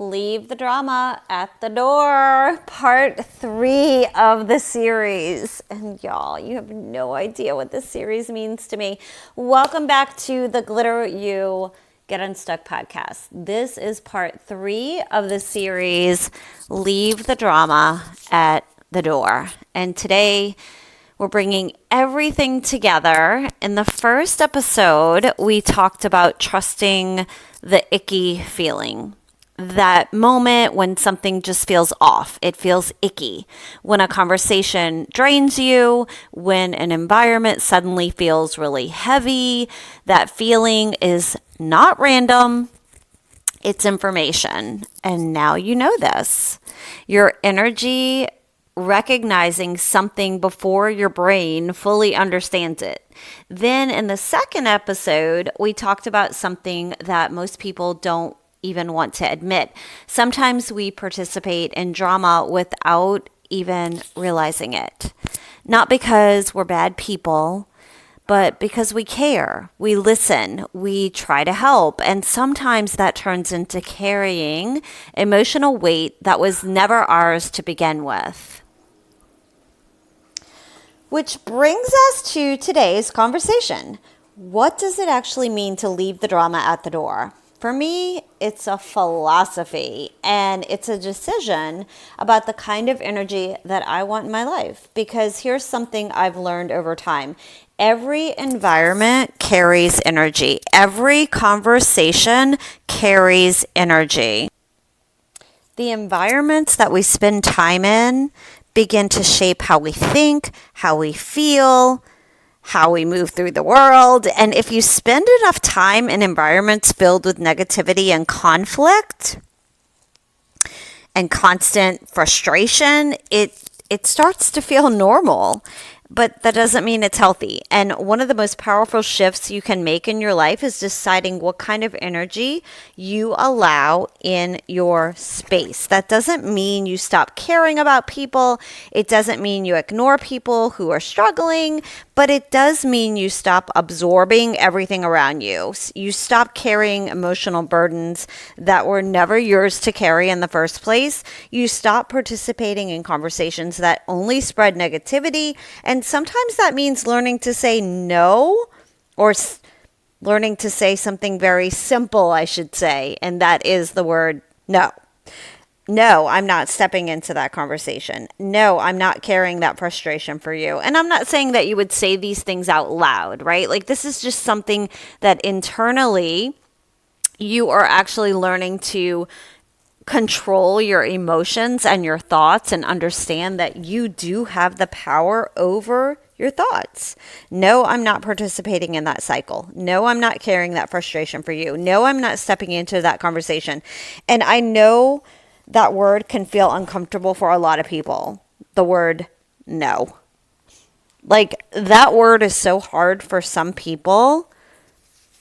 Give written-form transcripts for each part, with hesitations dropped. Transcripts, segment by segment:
Leave the drama at the door, part 3 of the series. And y'all, you have no idea what this series means to me. Welcome back to the Glitter You Get Unstuck podcast. This is part 3 of the series, Leave the Drama at the Door. And today we're bringing everything together. In the first episode, we talked about trusting the icky feeling. That moment when something just feels off. It feels icky. When a conversation drains you, when an environment suddenly feels really heavy, that feeling is not random. It's information. And now you know this. Your energy recognizing something before your brain fully understands it. Then in the second episode, we talked about something that most people don't even want to admit. Sometimes we participate in drama without even realizing it. Not because we're bad people, but because we care, we listen, we try to help. And sometimes that turns into carrying emotional weight that was never ours to begin with. Which brings us to today's conversation. What does it actually mean to leave the drama at the door? For me, it's a philosophy and it's a decision about the kind of energy that I want in my life. Because here's something I've learned over time. Every environment carries energy. Every conversation carries energy. The environments that we spend time in begin to shape how we think, how we feel, how we move through the world. And if you spend enough time in environments filled with negativity and conflict and constant frustration, it starts to feel normal. But that doesn't mean it's healthy. And one of the most powerful shifts you can make in your life is deciding what kind of energy you allow in your space. That doesn't mean you stop caring about people. It doesn't mean you ignore people who are struggling, but it does mean you stop absorbing everything around you. You stop carrying emotional burdens that were never yours to carry in the first place. You stop participating in conversations that only spread negativity. And sometimes that means learning to say no, or learning to say something very simple, I should say, and that is the word no. No, I'm not stepping into that conversation. No, I'm not carrying that frustration for you. And I'm not saying that you would say these things out loud, right? Like, this is just something that internally you are actually learning to control your emotions and your thoughts and understand that you do have the power over your thoughts. No, I'm not participating in that cycle. No, I'm not carrying that frustration for you. No, I'm not stepping into that conversation. And I know that word can feel uncomfortable for a lot of people. The word no. Like, that word is so hard for some people,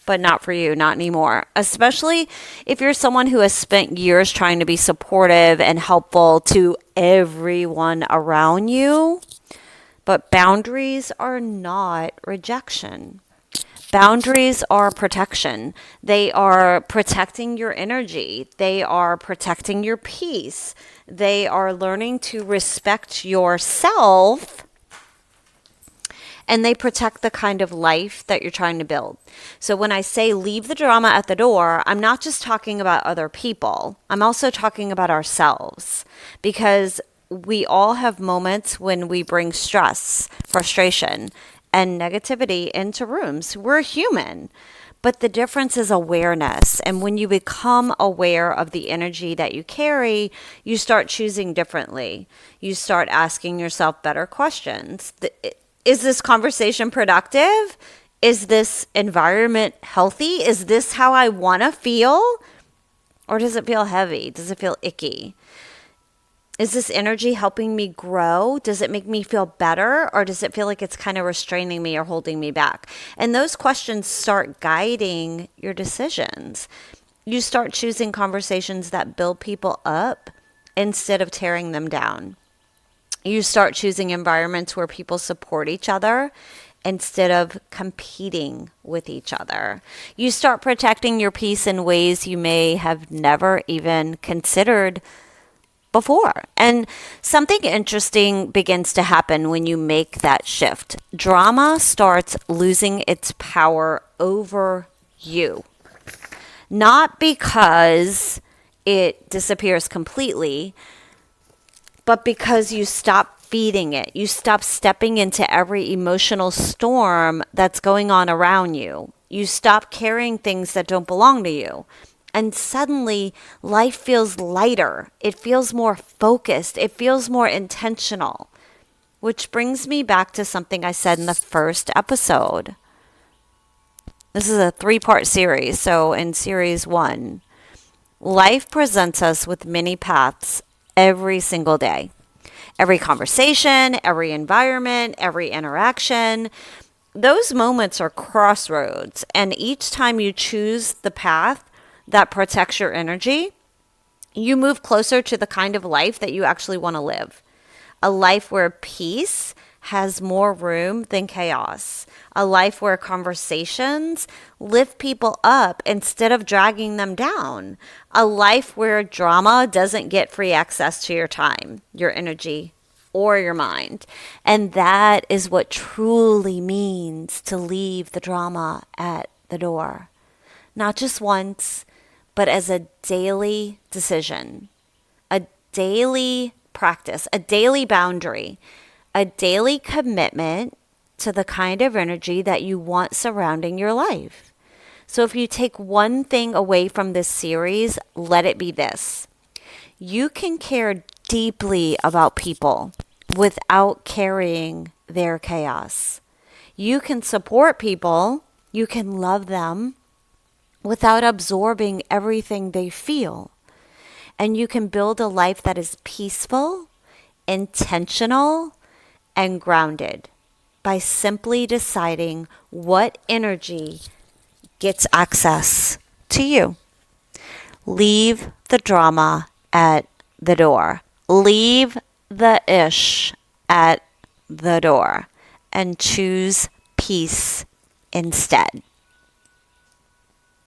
but not for you, not anymore. Especially if you're someone who has spent years trying to be supportive and helpful to everyone around you. But boundaries are not rejection. Boundaries are protection. They are protecting your energy. They are protecting your peace. They are learning to respect yourself. And they protect the kind of life that you're trying to build. So when I say leave the drama at the door, I'm not just talking about other people. I'm also talking about ourselves. Because we all have moments when we bring stress, frustration, and negativity into rooms. We're human. But the difference is awareness. And when you become aware of the energy that you carry, you start choosing differently. You start asking yourself better questions. Is this conversation productive? Is this environment healthy? Is this how I want to feel? Or does it feel heavy? Does it feel icky? Is this energy helping me grow? Does it make me feel better? Or does it feel like it's kind of restraining me or holding me back? And those questions start guiding your decisions. You start choosing conversations that build people up instead of tearing them down. You start choosing environments where people support each other instead of competing with each other. You start protecting your peace in ways you may have never even considered before. And something interesting begins to happen when you make that shift. Drama starts losing its power over you. Not because it disappears completely, but because you stop feeding it. You stop stepping into every emotional storm that's going on around you. You stop carrying things that don't belong to you. And suddenly, life feels lighter. It feels more focused. It feels more intentional. Which brings me back to something I said in the first episode. This is a 3-part series. So in series 1, life presents us with many paths every single day. Every conversation, every environment, every interaction. Those moments are crossroads. And each time you choose the path that protects your energy, you move closer to the kind of life that you actually want to live. A life where peace has more room than chaos. A life where conversations lift people up instead of dragging them down. A life where drama doesn't get free access to your time, your energy, or your mind. And that is what truly means to leave the drama at the door. Not just once, but as a daily decision, a daily practice, a daily boundary, a daily commitment to the kind of energy that you want surrounding your life. So if you take one thing away from this series, let it be this. You can care deeply about people without carrying their chaos. You can support people, you can love them without absorbing everything they feel. And you can build a life that is peaceful, intentional, and grounded by simply deciding what energy gets access to you. Leave the drama at the door. Leave the ish at the door and choose peace instead.